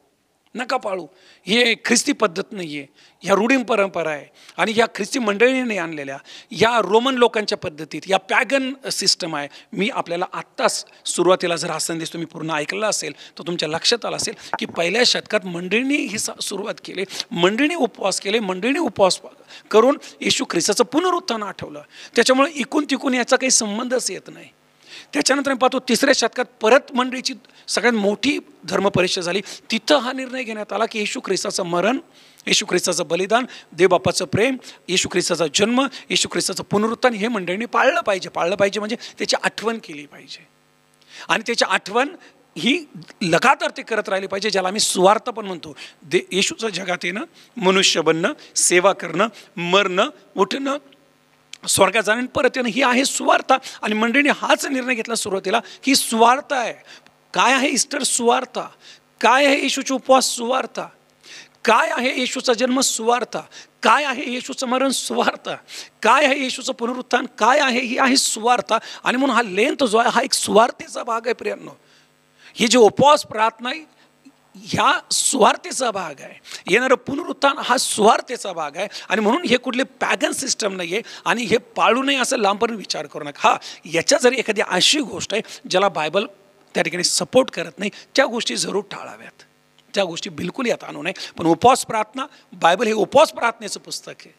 नका पाळू, हे ख्रिस्ती पद्धत नाही आहे, ह्या रूढी परंपरा आहे आणि या ख्रिस्ती मंडळीने आणलेल्या या रोमन लोकांच्या पद्धतीत या पॅगन सिस्टम आहे. मी आपल्याला आत्ताच सुरुवातीला जर हा संदेश तुम्ही पूर्ण ऐकला असेल तर तुमच्या लक्षात आलं असेल की पहिल्या शतकात मंडळींनी ही सुरुवात केली, मंडळींनी उपवास केले, मंडळींनी उपवास करून येशू ख्रिस्ताचं पुनरुत्थान आठवलं. त्याच्यामुळे इकून तिकून याचा काही संबंधच येत नाही. त्याच्यानंतर मी पाहतो 3ऱ्या शतकात परत मंडळीची सगळ्यात मोठी धर्मपरिषद झाली. तिथं हा निर्णय घेण्यात आला की येशू ख्रिस्ताचं मरण, येशू ख्रिस्ताचं बलिदान, देवबापाचं प्रेम, येशू ख्रिस्ताचा जन्म, येशू ख्रिस्ताचं पुनरुत्थान हे मंडळींनी पाळलं पाहिजे. पाळलं पाहिजे म्हणजे त्याची आठवण केली पाहिजे आणि त्याची आठवण ही लगातार ते करत राहिली पाहिजे, ज्याला आम्ही सुवार्थ पण म्हणतो. येशूचं जगात येणं, मनुष्य बनणं, सेवा करणं, मरणं, उठणं, स्वर्गात जाणं, परत येणं, ही आहे सुवार्ता. आणि मंडळीने हाच निर्णय घेतला सुरुवातीला की सुवार्ता आहे. काय आहे ईस्टर? सुवार्ता. काय आहे येशूचा उपवास? सुवार्ता. काय आहे येशूचा जन्म? सुवार्ता. काय आहे येशूचं मरण? सुवार्ता. काय आहे येशूचं पुनरुत्थान? काय आहे? ही आहे सुवार्ता. आणि म्हणून हा लेंथ जो आहे हा एक सुवार्तेचा भाग आहे प्रियांनो. ही जे उपवास प्रार्थना आहे ह्या सुवार्तेचा भाग आहे. येणारं पुनरुत्थान हा सुवार्तेचा भाग आहे. आणि म्हणून हे कुठले पॅगन सिस्टम नाही आहे आणि हे पाळू नये असं लांबपर्यंत विचार करू नका. हा याच्या जरी एखादी अशी गोष्ट आहे ज्याला बायबल त्या ठिकाणी सपोर्ट करत नाही, त्या गोष्टी जरूर टाळाव्यात, त्या गोष्टी बिलकुल यात आणू नये. पण उपवास प्रार्थना, बायबल हे उपवास प्रार्थनेचं पुस्तक आहे.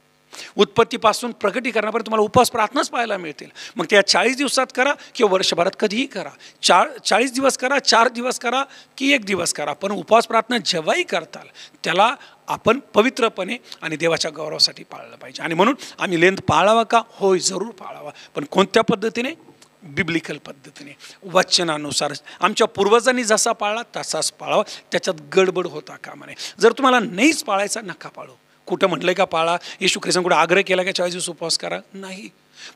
उत्पत्तीपासून प्रकटीकरणापर्यंत तुम्हाला उपवास प्रार्थनाच पाहायला मिळतील. मग त्या 40 दिवसात करा किंवा वर्षभरात कधीही करा. 40 दिवस करा, 4 दिवस करा की 1 दिवस करा, पण उपवास प्रार्थना जेव्हाही करताल त्याला आपण पवित्रपणे आणि देवाच्या गौरवासाठी पाळलं पाहिजे. आणि म्हणून आम्ही लेंथ पाळावा का? होय, जरूर पाळावा, पण कोणत्या पद्धतीने? बिब्लिकल पद्धतीने, वचनानुसार. आमच्या पूर्वजांनी जसा पाळला तसाच पाळावा, त्याच्यात गडबड होता कामा नये. जर तुम्हाला नाहीच पाळायचा, नका पाळू. कुठं म्हटलं का पाळा? येशू ख्रिस्ताने कुठं आग्रह केला का 40 दिवस उपवास करा? नाही.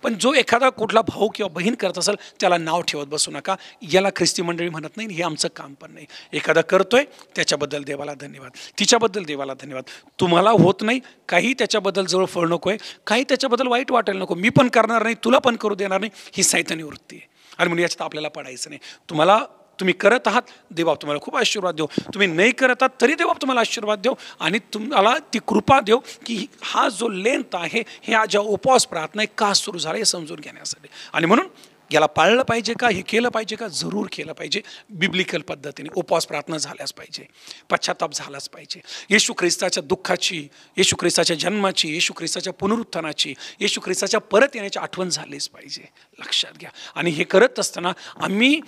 पण जो एखादा कुठला भाऊ किंवा बहीण करत असेल त्याला नाव ठेवत बसू नका. याला ख्रिस्ती मंडळी म्हणत नाही, हे आमचं काम पण नाही. एखादा करतोय त्याच्याबद्दल देवाला धन्यवाद, तिच्याबद्दल देवाला धन्यवाद. तुम्हाला होत नाही काही, त्याच्याबद्दल जवळ फळ नको आहे, काही त्याच्याबद्दल वाईट वाटायला नको. मी पण करणार नाही, तुला पण करू देणार नाही, ही सैतानी वृत्ती आहे. आणि म्हणून याच्यात आपल्याला पडायचं नाही. तुम्ही करत आहात, देव तुम्हाला खूप आशीर्वाद देऊ. तुम्ही नाही करत आहात तरी देव तुम्हाला आशीर्वाद देऊ आणि तुम्हाला ती कृपा देऊ की हा जो लेंथ आहे हे ज्या उपवास प्रार्थना का सुरू झाला हे समजून घेण्यासाठी. आणि म्हणून याला पाळलं पाहिजे का? हे केलं पाहिजे का? जरूर केलं पाहिजे. बिब्लिकल पद्धतीने उपवास प्रार्थना झाल्याच पाहिजे, पश्चाताप झालाच पाहिजे. येशू ख्रिस्ताच्या दुःखाची, येशू ख्रिस्ताच्या जन्माची, येशू ख्रिस्ताच्या पुनरुत्थानाची, येशू ख्रिस्ताच्या परत येण्याची आठवण झालीच पाहिजे. लक्षात घ्या. आणि हे करत असताना आम्ही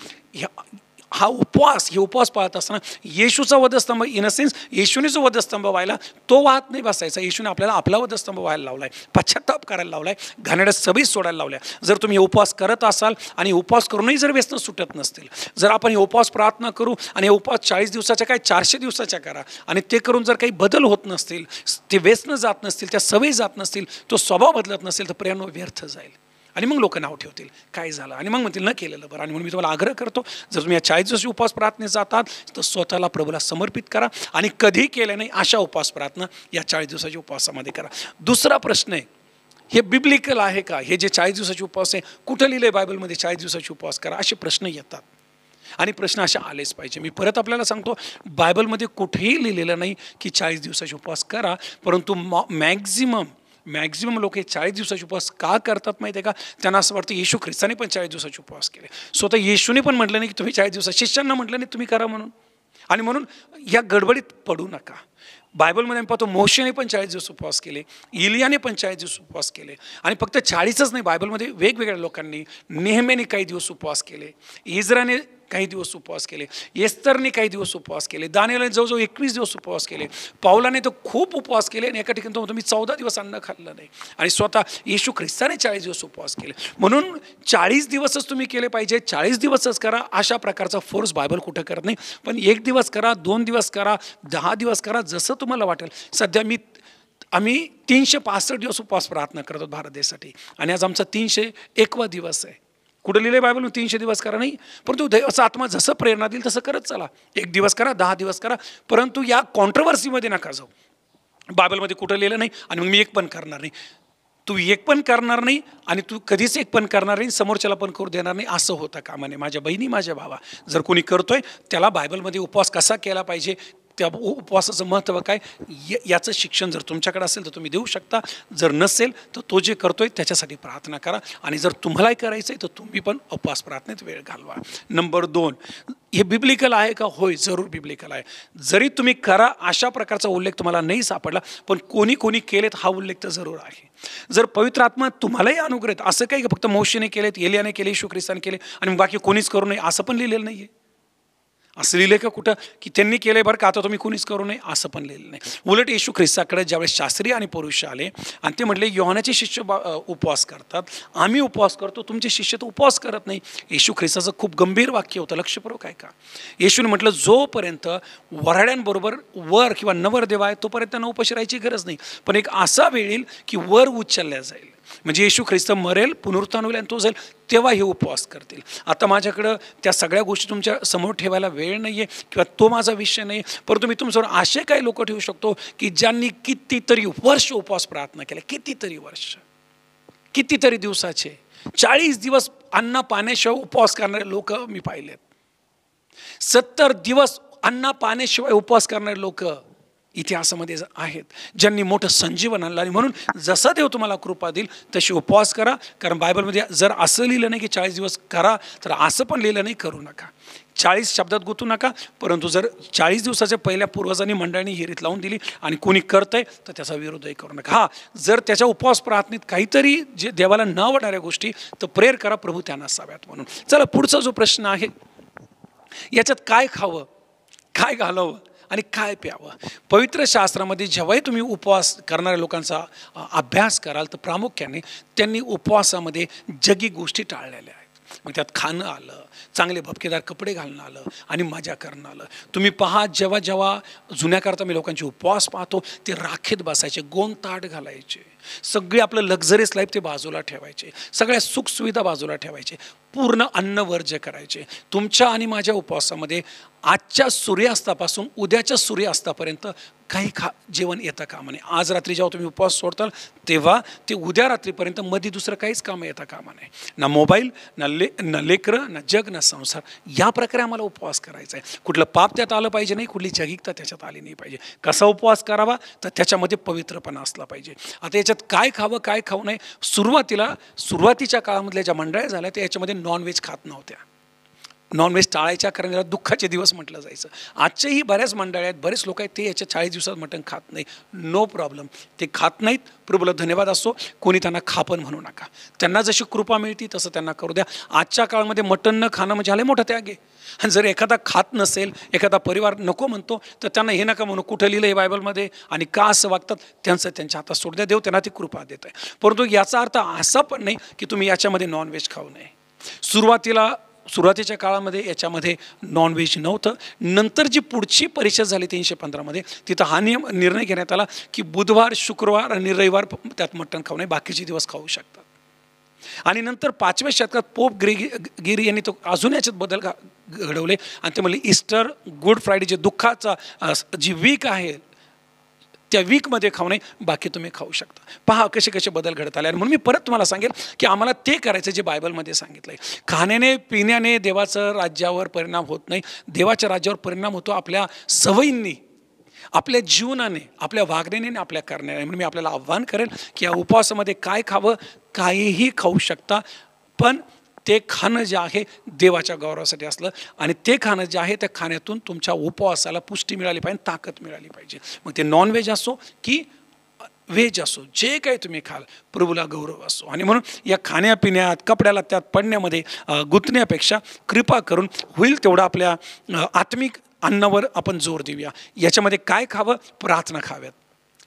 हा उपवास, हे उपवास पाळत असताना येशूचा वधस्तंभ, इन अ सेन्स येशूने जो वधस्तंभ व्हायला तो वाहत नाही बसायचा. येशूने आपल्याला आपला वधस्तंभ व्हायला लावला आहे, पश्चाताप करायला लावला आहे, घाणेरड्या सवयी सोडायला लावल्या. जर तुम्ही उपवास करत असाल आणि उपवास करूनही जर व्यसन सुटत नसतील, जर आपण हे उपवास प्रार्थना करू आणि हे उपवास 40 दिवसाच्या काय 400 दिवसाच्या करा आणि ते करून जर काही बदल होत नसतील, ते व्यसन जात नसतील, त्या सवयी जात नसतील, तो स्वभाव बदलत नसेल, तर प्रियांनो व्यर्थ जाईल. आणि मग लोक नाव ठेवतील काय झालं, आणि मग म्हणतील न केलेलं बरं. आणि म्हणून मी तुम्हाला आग्रह करतो, जर तुम्ही या 40 दिवसाची उपवास प्रार्थनेत जातात तर स्वतःला प्रभूला समर्पित करा आणि कधी केलं नाही अशा उपवास प्रार्थना या 40 दिवसाच्या उपवासामध्ये करा. दुसरा प्रश्न आहे, हे बिब्लिकल आहे का? हे जे 40 दिवसाचे उपवास आहे, कुठं लिहिलं आहे बायबलमध्ये 40 दिवसाचे उपवास करा? असे प्रश्न येतात आणि प्रश्न असे आलेच पाहिजे. मी परत आपल्याला सांगतो, बायबलमध्ये कुठेही लिहिलेलं नाही की 40 दिवसाचे उपवास करा, परंतु मॅक्झिमम लोक हे 40 दिवसाचे उपवास का करतात माहिती आहे का? त्यांना असं वाटतं येशू ख्रिस्ताने पण 40 दिवसाचे उपवास केले. स्वतः येशूने पण म्हटलं नाही की तुम्ही 40 दिवसात, शिष्यांना म्हटलं नाही तुम्ही करा म्हणून. आणि म्हणून या गडबडीत पडू नका. बायबलमध्ये आम्ही पाहतो मोशेने पण 40 दिवस उपवास केले, इलियाने पण 40 दिवस उपवास केले. आणि फक्त 40च नाही, बायबलमध्ये वेगवेगळ्या लोकांनी, नेहमीने काही दिवस उपवास केले, इज्राने काही दिवस उपवास केले, एस्तरने काही दिवस उपवास केले, दानिएलने जवळजवळ 21 दिवस उपवास केले, पाऊलाने तर खूप उपवास केले. आणि एका ठिकाणी तो म्हणतो मी 14 दिवस अन्न खाल्लं नाही. आणि स्वतः येशू ख्रिस्ताने 40 दिवस उपवास केले. म्हणून 40 दिवसच तुम्ही केले पाहिजे, 40 दिवसच करा अशा प्रकारचा फोर्स बायबल कुठं करत नाही. पण 1 दिवस करा, 2 दिवस करा, 10 दिवस करा, जसं तुम्हाला वाटेल. सध्या आम्ही 365 दिवस उपवास प्रार्थना करतो भारत देशासाठी, आणि आज आमचा 301वा दिवस आहे. कुठं लिहिलं बायबल 300 दिवस करा नाही, परंतु देवाचा आत्मा जसं प्रेरणा देईल तसं करत चला. 1 दिवस करा, 10 दिवस करा, परंतु या कॉन्ट्रोवर्सीमध्ये नका जाऊ. बायबलमध्ये कुठं लिहिलं नाही आणि मग मी एक पण करणार नाही. तू एक पण करणार नाही आणि तू कधीच एक पण करणार नाही, समोरच्याला पण करू देणार नाही, असं होतं कामा नये. माझ्या बहिणी, माझ्या भावा, जर कोणी करतोय त्याला बायबलमध्ये उपवास कसा केला पाहिजे, त्या उपवासाचं महत्त्व काय, याचं शिक्षण जर तुमच्याकडे असेल तर तुम्ही देऊ शकता. जर नसेल तर तो जे करतोय त्याच्यासाठी प्रार्थना करा. आणि जर तुम्हालाही करायचं आहे तर तुम्ही पण उपवास प्रार्थनेत वेळ घालवा. नंबर 2, हे बिब्लिकल आहे का? होय, जरूर बिब्लिकल आहे. जरी तुम्ही करा अशा प्रकारचा उल्लेख तुम्हाला नाही सापडला, पण कोणी केलेत हा उल्लेख तर जरूर आहे. जर पवित्र आत्मा तुम्हालाही अनुग्रहित, असं काही फक्त मोशेने केलेत, एलियाने केले, येशू ख्रिस्ताने केले आणि बाकी कोणीच करू नये असं पण लिहिलेलं नाही आहे. असं लिहिलं का कुठं की त्यांनी केलंय बरं का, आता तुम्ही कोणीच करू नये, असं पण लिहिलं नाही. उलट येशू ख्रिस्ताकडे ज्यावेळेस शास्त्री आणि पुरुष आले आणि ते म्हटले योहानाचे शिष्य उपवास करतात, आम्ही उपवास करतो, तुमचे शिष्य तर उपवास करत नाही. येशू ख्रिस्ताचं खूप गंभीर वाक्य होतं, लक्षपूर्वक आहे का? येशूने म्हटलं जोपर्यंत वऱ्हाड्यांबरोबर वर किंवा नवरदेव आहे तोपर्यंत त्यांना उपाशी राहायची गरज नाही, पण एक असा वेळ येईल की वर उचलल्या जाईल. म्हणजे येशू ख्रिस्त मरेल, पुनरुत्थान होईल आणि तो जाईल, तेव्हा हे उपवास करतील. आता माझ्याकडं त्या सगळ्या गोष्टी तुमच्या समोर ठेवायला वेळ नाही आहे किंवा तो माझा विषय नाही, परंतु मी तुमच्यावर असे काही लोक ठेवू शकतो की ज्यांनी कितीतरी वर्ष उपवास प्रार्थना केल्या, कितीतरी वर्ष, कितीतरी दिवसाचे, 40 दिवस अन्न पाण्याशिवाय उपवास करणारे लोक मी पाहिलेत. 70 दिवस अन्न पाण्याशिवाय उपवास करणारे लोक इतिहासामध्ये आहेत, ज्यांनी मोठं संजीवन आणलं. आणि म्हणून जसा देव तुम्हाला कृपा देईल तशी उपवास करा. कारण बायबलमध्ये जर असं लिहिलं नाही की 40 दिवस करा, तर असं पण लिहिलं नाही करू नका. 40 शब्दात गुंतू नका. परंतु जर 40 दिवसाच्या पहिल्या पूर्वजांनी मंडळींनी ही रीत लावून दिली आणि कोणी करतंय तर त्याचा विरोधही करू नका. हा, जर त्याच्या उपवास प्रार्थनेत काहीतरी जे देवाला न आवडणाऱ्या गोष्टी, तर प्रेयर करा प्रभू त्यांना असाव्यात म्हणून. चला, पुढचा जो प्रश्न आहे, याच्यात काय खावं, काय घालावं आणि काय प्यावं. पवित्र शास्त्रामध्ये जेव्हाही तुम्ही उपवास करणाऱ्या लोकांचा अभ्यास कराल तर प्रामुख्याने त्यांनी उपवासामध्ये जगी गोष्टी टाळलेल्या आहेत. मग त्यात खाणं आलं, चांगले भपकेदार कपडे घालणं आलं आणि मजा करणं आलं. तुम्ही पहा, जेव्हा जुन्याकरता मी लोकांचे उपवास पाहतो, ते राखेत बसायचे, गोंद-ताट घालायचे, सगळे आपलं लक्झरियस लाईफ ते बाजूला ठेवायचे, सगळ्या सुखसुविधा बाजूला ठेवायचे, पूर्ण अन्न वर्ज्य करायचे. तुमच्या आणि माझ्या उपवासामध्ये आजच्या सूर्यास्तापासून उद्याच्या सूर्यास्तापर्यंत काही जेवण येतं कामा नये. आज रात्री जेव्हा तुम्ही उपवास सोडताल तेव्हा ते उद्या रात्रीपर्यंत मध्ये दुसरं काहीच कामं येतं कामा नये. ना मोबाईल, ना लेकरं, ना जग, ना संसार. या प्रकारे आम्हाला उपवास करायचा आहे. कुठलं पाप त्यात आलं पाहिजे नाही, कुठली जगिकता त्याच्यात आली नाही पाहिजे. कसा उपवास करावा, तर त्याच्यामध्ये पवित्रपणा असला पाहिजे. आता याच्यात काय खावं, काय खाऊ नये. सुरुवातीच्या काळामधल्या ज्या मंडळ्या झाल्या त्या याच्यामध्ये नॉनव्हेज खात नव्हत्या. नॉनव्हेज टाळायच्या कारण याला दुःखाचे दिवस म्हटलं जायचं. आजच्याही बऱ्याच मंडळी आहेत, बरेच लोक आहेत, ते याच्या 40 दिवसात मटण खात नाही. नो प्रॉब्लेम, ते खात नाहीत, प्रभूला धन्यवाद असो. कोणी त्यांना खापण म्हणू नका. त्यांना जशी कृपा मिळते तसं त्यांना करू द्या. आजच्या काळामध्ये मटण न खाणं म्हणजे आले मोठा त्याग आहे. आणि जर एखादा खात नसेल, एखादा परिवार नको म्हणतो, तर त्यांना हे नका म्हणू कुठं लिहिलं आहे बायबलमध्ये आणि का असं वागतात, त्यांचं त्यांच्या हातात सोड द्या. देव त्यांना ती कृपा देत आहे. परंतु याचा अर्थ असा पण नाही की तुम्ही याच्यामध्ये नॉनव्हेज खाऊ नये. सुरुवातीच्या काळामध्ये याच्यामध्ये नॉनव्हेज नव्हतं. नंतर जी पुढची परिषद झाली 315मध्ये, तिथं हा निर्णय घेण्यात आला की बुधवार, शुक्रवार आणि रविवार त्यात मटण खाऊ नये, बाकीचे दिवस खाऊ शकतात. आणि नंतर 5व्या शतकात पोप गिरी यांनी तो अजून याच्यात बदल घडवले आणि ते म्हणले ईस्टर, गुड फ्रायडे, जे दुःखाचा जी वीक आहे त्या वीकमध्ये खाऊ नये, बाकी तुम्ही खाऊ शकता. पहा कसे कसे बदल घडत आले. आणि म्हणून मी परत तुम्हाला सांगेल की आम्हाला ते करायचं जे बायबलमध्ये सांगितलं आहे. खाण्याने पिण्याने देवाचं राज्यावर परिणाम होत नाही. देवाच्या राज्यावर परिणाम होतो आपल्या सवयींनी, आपल्या जीवनाने, आपल्या वागण्याने, आपल्या करण्याने. म्हणून मी आपल्याला आव्हान करेल की या उपवासामध्ये काय खावं, काहीही खाऊ शकता, पण ते खाणं जे आहे देवाच्या गौरवासाठी असलं आणि ते खाणं जे आहे त्या खाण्यातून तुमच्या उपवासाला पुष्टी मिळाली पाहिजे, ताकद मिळाली पाहिजे. मग ते नॉनव्हेज असो की व्हेज असो, जे काही तुम्ही खाल प्रभूला गौरव असो. आणि म्हणून या खाण्यापिण्यात, कपड्याला त्यात पडण्यामध्ये गुंतण्यापेक्षा कृपा करून होईल तेवढं आपल्या आत्मिक अन्नावर आपण जोर देऊया. याच्यामध्ये काय खावं, प्रार्थना खाव्यात,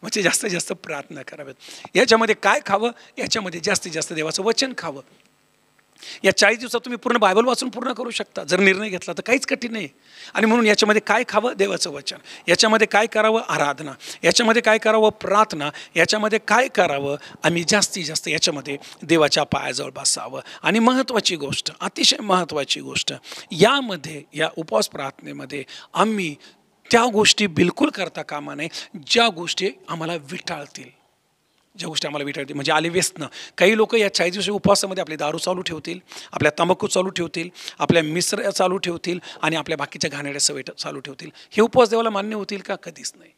म्हणजे जास्तीत जास्त प्रार्थना कराव्यात. याच्यामध्ये काय खावं, याच्यामध्ये जास्तीत जास्त देवाचं वचन खावं. या 40 दिवसात तुम्ही पूर्ण बायबल वाचून पूर्ण करू शकता जर निर्णय घेतला तर, काहीच कठीण नाही. आणि म्हणून याच्यामध्ये काय खावं, देवाचं वचन. याच्यामध्ये काय करावं, आराधना. याच्यामध्ये काय करावं, प्रार्थना. याच्यामध्ये काय करावं, आम्ही जास्तीत जास्त याच्यामध्ये देवाच्या पायाजवळ बसावं. आणि महत्त्वाची गोष्ट, अतिशय महत्त्वाची गोष्ट, यामध्ये या उपवास प्रार्थनेमध्ये आम्ही त्या गोष्टी बिलकुल करता कामा नये ज्या गोष्टी आम्हाला विटाळतील. म्हणजे आले व्यसन. काही लोक या 40 दिवसाच्या उपवासामध्ये आपली दारू चालू ठेवतील, आपल्या तंबाखू चालू ठेवतील, आपल्या मिसळ चालू ठेवतील आणि आपल्या बाकीच्या घाणेरड्या सवयी चालू ठेवतील. हे उपवास देवाला मान्य होतील का? कधीच नाही.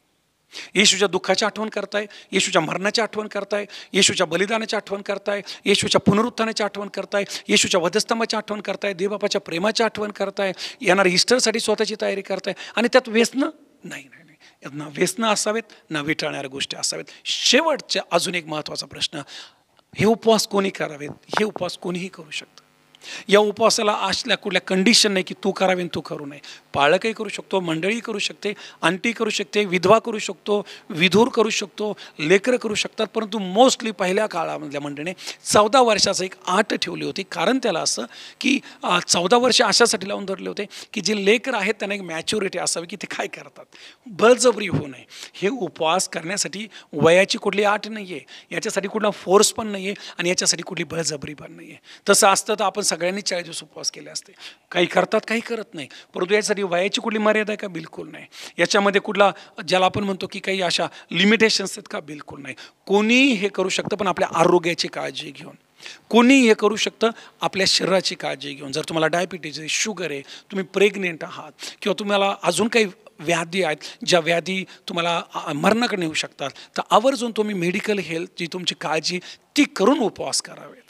येशूच्या दुःखाची आठवण करताय, येशूच्या मरणाची आठवण करताय, येशूच्या बलिदानाची आठवण करताय, येशूच्या पुनरुत्थानाची आठवण करताय, येशूच्या वधस्तंभाची आठवण करताय, देवबापाच्या प्रेमाची आठवण करताय, येणाऱ्या ईस्टरसाठी स्वतःची तयारी करताय. आणि त्यात व्यसन नाही. ना व्यसनं असावेत, ना विटाळणाऱ्या गोष्टी असावेत. शेवटचा अजून एक महत्त्वाचा प्रश्न, हे उपवास कोणी करावेत? हे उपवास कोणीही करू शकतं. या उपवासाला असल्या कुठल्या कंडिशन नाही की तू करावे आणि तू करू नये. पाळकही करू शकतो, मंडळी करू शकते, आंटी करू शकते, विधवा करू शकतो, विधूर करू शकतो, लेकरं करू शकतात. परंतु मोस्टली पहिल्या काळामधल्या मंडळीने 14 वर्षाचं एक अट ठेवली होती. कारण त्याला असं की 14 वर्ष अशासाठी लावून धरले होते की जे लेकर आहेत त्यांना एक मॅच्युरिटी असावी की ते काय करतात, बळजबरी होऊ नये. हे उपवास करण्यासाठी वयाची कुठली अट नाही आहे, याच्यासाठी कुठला फोर्स पण नाही आहे आणि याच्यासाठी कुठली बळजबरी पण नाही आहे. तसं असतं तर आपण सगळ्यांनी 40 दिवस उपवास केले असते. काही करतात, काही करत नाही. परंतु यासाठी वयाची कुठली मर्यादा आहे का? बिलकुल नाही. याच्यामध्ये कुठला ज्याला आपण म्हणतो की काही अशा लिमिटेशन्स आहेत का? बिलकुल नाही. कोणीही हे करू शकतं, पण आपल्या आरोग्याची काळजी घेऊन. कोणी हे करू शकतं आपल्या शरीराची काळजी घेऊन. जर तुम्हाला डायबिटीज आहे, शुगर आहे, तुम्ही प्रेग्नेंट आहात किंवा तुम्हाला अजून काही व्याधी आहेत ज्या व्याधी तुम्हाला मरणाकडे नेऊ शकतात, तर आवर्जून तुम्ही मेडिकल हेल्थ जी तुमची काळजी ती करून उपवास करावेत.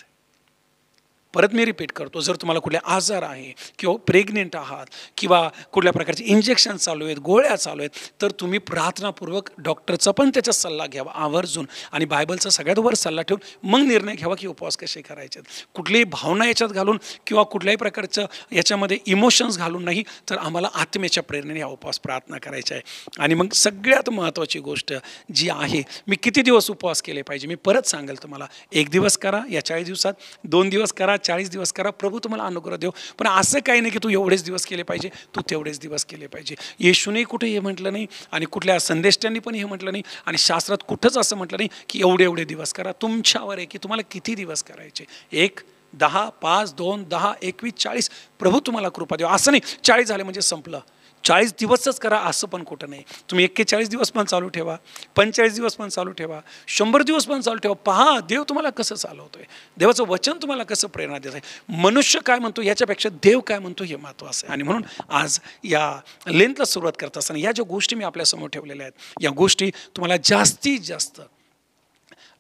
परत मी रिपीट करतो, जर तुम्हाला कुठले आजार आहे किंवा प्रेग्नेंट आहात किंवा कुठल्या प्रकारचे इंजेक्शन चालू आहेत, गोळ्या चालू आहेत, तर तुम्ही प्रार्थनापूर्वक डॉक्टरचा पण त्याचा सल्ला घ्यावा आवर्जून आणि बायबलचा सगळ्यात वर सल्ला ठेवून मग निर्णय घ्यावा की उपवास कसे करायचे. कुठलीही भावना याच्यात घालून किंवा कुठल्याही प्रकारचं याच्यामध्ये इमोशन्स घालून नाही, तर आम्हाला आत्म्याच्या प्रेरणेने हा उपवास प्रार्थना करायचा आहे. आणि मग सगळ्यात महत्त्वाची गोष्ट जी आहे, मी किती दिवस उपवास केले पाहिजे? मी परत सांगेल तुम्हाला, 1 दिवस करा या 40 दिवसात, 2 दिवस करा, 40 दिवस करा, प्रभू तुम्हाला अनुग्रह देव. पण असं काही नाही की तू एवढेच दिवस केले पाहिजे, तू तेवढेच दिवस केले पाहिजे. येशूने कुठे हे म्हटलं नाही आणि कुठल्या संदेष्ट्यांनी पण हे म्हटलं नाही आणि शास्त्रात कुठंच असं म्हटलं नाही की एवढे दिवस करा. तुमच्यावर आहे की तुम्हाला किती दिवस करायचे. 1, 10, 5, 2, 10, 21, 40 प्रभू तुम्हाला कृपा देव. असं नाही 40 झाले म्हणजे संपलं, 40 दिवसच करा असं पण कुठं नाही. तुम्ही 41 दिवस पण चालू ठेवा, 45 दिवस पण चालू ठेवा, 100 दिवस पण चालू ठेवा. पहा देव तुम्हाला कसं चालवतोय, देवाचं वचन तुम्हाला कसं प्रेरणा देत आहे. मनुष्य काय म्हणतो याच्यापेक्षा देव काय म्हणतो हे महत्त्वाचं आहे. आणि म्हणून आज या लेंथला सुरुवात करत असताना या ज्या गोष्टी मी आपल्यासमोर ठेवलेल्या आहेत, या गोष्टी तुम्हाला जास्तीत जास्त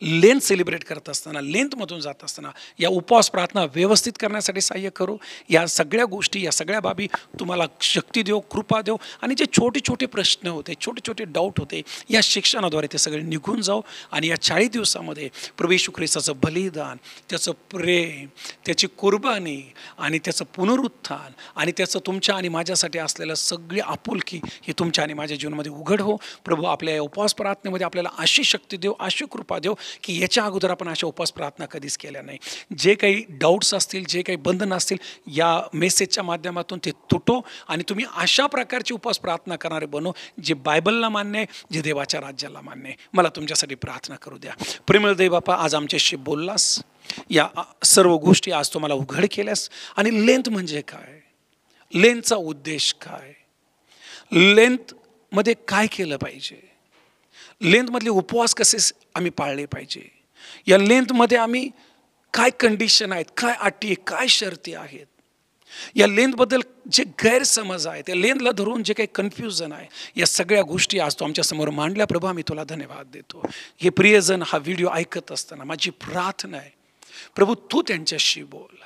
लेंथ सेलिब्रेट करत असताना, लेंथमधून जात असताना या उपवास प्रार्थना व्यवस्थित करण्यासाठी सहाय्य करू. या सगळ्या गोष्टी, या सगळ्या बाबी तुम्हाला शक्ती देव, कृपा देव. आणि जे छोटे छोटे प्रश्न होते, छोटे छोटे डाऊट होते, या शिक्षणाद्वारे ते सगळे निघून जाऊ. आणि या 40 दिवसामध्ये प्रभू येशू ख्रिस्ताचं बलिदान, त्याचं प्रेम, त्याची कुर्बानी आणि त्याचं पुनरुत्थान आणि त्याचं तुमच्या आणि माझ्यासाठी असलेलं सगळी आपुलकी ही तुमच्या आणि माझ्या जीवनामध्ये उघड हो. प्रभू आपल्या या उपवास प्रार्थनेमध्ये आपल्याला अशी शक्ती देव, अशी कृपा देव की याच्या अगोदर आपण अशा उपवास प्रार्थना कधीच केल्या नाही. जे काही डाऊट्स असतील, जे काही बंधन असतील, या मेसेजच्या माध्यमातून ते तुटो आणि तुम्ही अशा प्रकारची उपवास प्रार्थना करणारे बनो जे बायबलला मान्य आहे, जे देवाच्या राज्याला मान्य आहे. मला तुमच्यासाठी प्रार्थना करू द्या. प्रेमळ देव बापा, आज आमच्याशी बोललास, या सर्व गोष्टी आज तुम्हाला उघड केल्यास. आणि लेंथ म्हणजे काय, लेंथचा उद्देश काय, लेंथमध्ये काय केलं पाहिजे, लेंथमधले उपवास कसे आम्ही पाळले पाहिजे, या लेंथमध्ये आम्ही काय कंडिशन आहेत, काय अटी, काय शर्ती आहेत, या लेंथबद्दल जे गैरसमज आहेत, या लेंथला धरून जे काही कन्फ्युजन आहे, या सगळ्या गोष्टी आज तू आमच्यासमोर मांडल्या. प्रभू आम्ही तुला धन्यवाद देतो. हे प्रियजन हा व्हिडिओ ऐकत असताना माझी प्रार्थना आहे प्रभू, तू त्यांच्याशी बोल,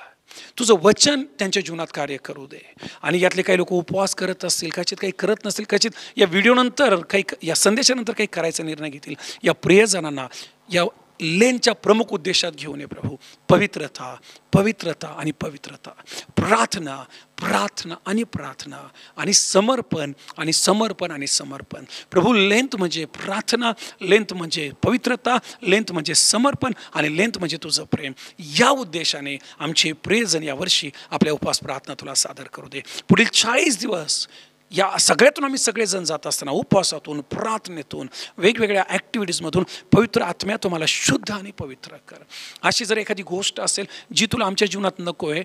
तुझं वचन त्यांच्या जीवनात कार्य करू दे. आणि यातले काही लोक उपवास करत असतील, कदाचित काही करत नसतील, कदाचित या व्हिडिओनंतर काही, या संदेशानंतर काही करायचा निर्णय घेतील. या प्रियजनांना या लेनच्या प्रमुख उद्देशात घेऊन ये प्रभू. पवित्रता, पवित्रता आणि पवित्रता, प्रार्थना, प्रार्थना आणि प्रार्थना, आणि समर्पण आणि समर्पण आणि समर्पण. प्रभू, लेंथ म्हणजे प्रार्थना, लेंथ म्हणजे पवित्रता, लेंथ म्हणजे समर्पण आणि लेंथ म्हणजे तुझं प्रेम. या उद्देशाने आमचे प्रियजन यावर्षी आपल्या उपवास प्रार्थना तुला सादर करू दे. पुढील 40 दिवस या सगळ्यातून आम्ही सगळेजण जात असताना, उपवासातून, प्रार्थनेतून, वेगवेगळ्या ॲक्टिव्हिटीजमधून पवित्र आत्म्या तुम्हाला शुद्ध आणि पवित्र कर. अशी जर एखादी गोष्ट असेल जी तुला आमच्या जीवनात नको आहे,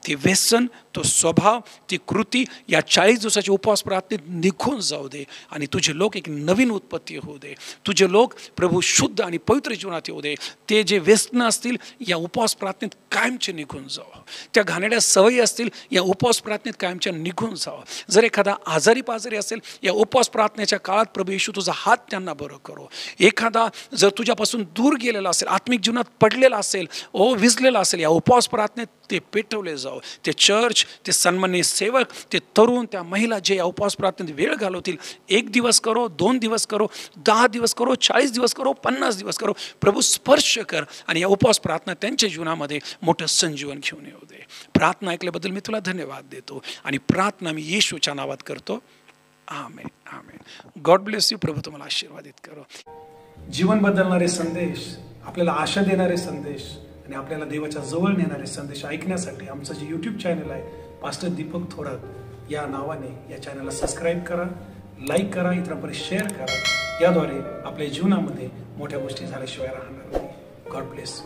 ते व्यसन, तो स्वभाव, ती कृती या 40 दिवसाच्या उपवास प्रार्थनेत निघून जाऊ दे. आणि तुझे लोक एक नवीन उत्पत्ती होऊ दे. तुझे लोक प्रभू शुद्ध आणि पवित्र जीवनात येऊ दे. ते जे व्यसन असतील या उपवास प्रार्थनेत कायमचे निघून जावं. त्या घाणेरड्या सवयी असतील या उपवास प्रार्थनेत कायमच्या निघून जावं. जर एखादा आजारी पाजारी असेल या उपवास प्रार्थनेच्या काळात प्रभू येशू तुझा हात त्यांना बरं करो. एखादा जर तुझ्यापासून दूर गेलेला असेल, आत्मिक जीवनात पडलेला असेल, विझलेला असेल, या उपवास प्रार्थनेत ते पेटवले जावं. ते चर्च, ते सन्माननीय सेवक, ते तरुण, त्या महिला जे या उपवास प्रार्थनेत वेळ घालवतील, 1 दिवस करो, 2 दिवस करो, 10 दिवस करो, 40 दिवस करो, 50 दिवस करो, प्रभू स्पर्श कर आणि या उपवास प्रार्थना त्यांच्या जीवनामध्ये मोठं संजीवन घेऊन येऊ दे. प्रार्थना ऐकल्याबद्दल मी तुला धन्यवाद देतो आणि प्रार्थना मी येशूच्या नावात करतो. आमेन, आमेन. God bless you. प्रभू तुम्हाला आशीर्वादित करो. जीवन बदलणारे संदेश, आपल्याला आशा देणारे संदेश आणि आपल्याला देवाच्या जवळ नेणारे संदेश ऐकण्यासाठी आमचं जे यूट्यूब चॅनल आहे पास्टर दीपक थोरात या नावाने, या चॅनलला सबस्क्राईब करा, लाईक करा, इतरांपर्यंत शेअर करा. याद्वारे आपल्या जीवनामध्ये मोठ्या गोष्टी झाल्याशिवाय राहणार नाही. God bless.